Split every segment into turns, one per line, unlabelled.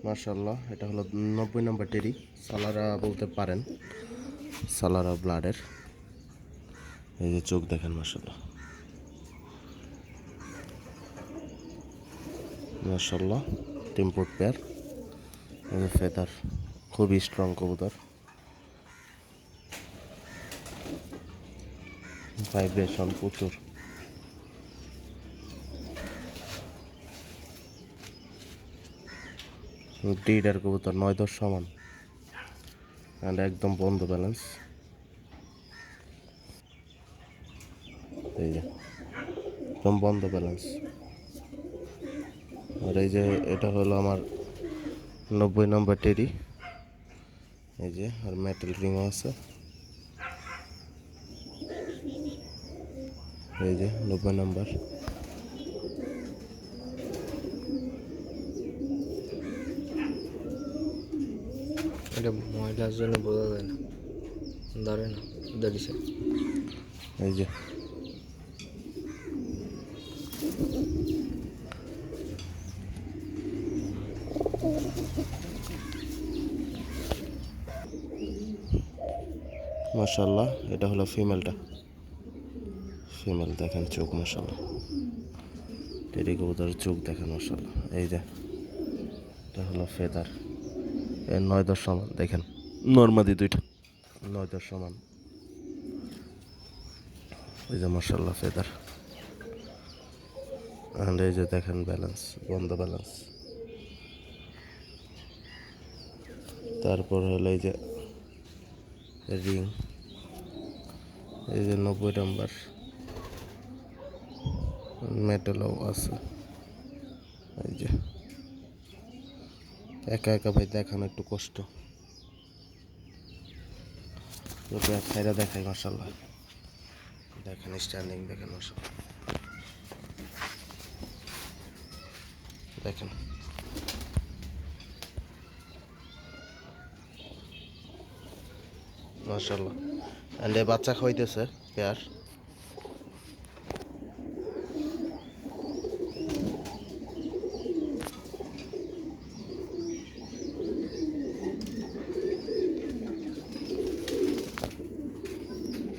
মাশাআল্লাহ, এটা হলো 90 নম্বর টেরি। সালারা বলতে পারেন, সালারা ব্লাডের। এই যে চোখ দেখেন, মাশাআল্লাহ মাশাআল্লাহ। টেম্পোর্ড পেয়ার। এই যে ফেদার, খুবই স্ট্রং কবুতর। ভাইব্রেশন প্রচুর। ডিডার কবুতর 9-10 সমান, আর একদম বন্ধ ব্যালেন্স। এই যে একদম বন্ধ ব্যালেন্স। আর এই যে এটা হলো আমার 90 নম্বর টেরি। এই যে আর মেটাল রিংও আছে। এই যে 90 নম্বর।
এটা ময়লার জন্য বোঝা যায় না, ধরে না ধরিছে।
এই যে মাশাআল্লাহ, এটা হলো ফিমেলটা। ফিমেল দেখেন চোখ, মাশাআল্লাহ। টেরি কবুতরের চোখ দেখেন, মাশাআল্লাহ। এই যে এটা হলো ফেদার, এর 9-10 সমান দেখেন। নর্মাদি দুইটা 9-10 সমান। এই যে মাশাআল্লাহ ফেদার। আর এই যে দেখেন ব্যালেন্স, বন্ধ ব্যালেন্স। তারপর হলো এই যে রিং, এই যে 90 নম্বর। মেটালও আছে। এই যে একা একা ভাই দেখানো একটু কষ্ট, খাইরা দেখাই। মাশাআল্লাহ দেখেন, স্ট্যান্ডিং দেখেন, মাশাআল্লাহ দেখেন। মাশাআল্লাহ। এন্ড বাচ্চা খাইতেছে পেয়ার।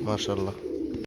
মাশাআল্লাহ।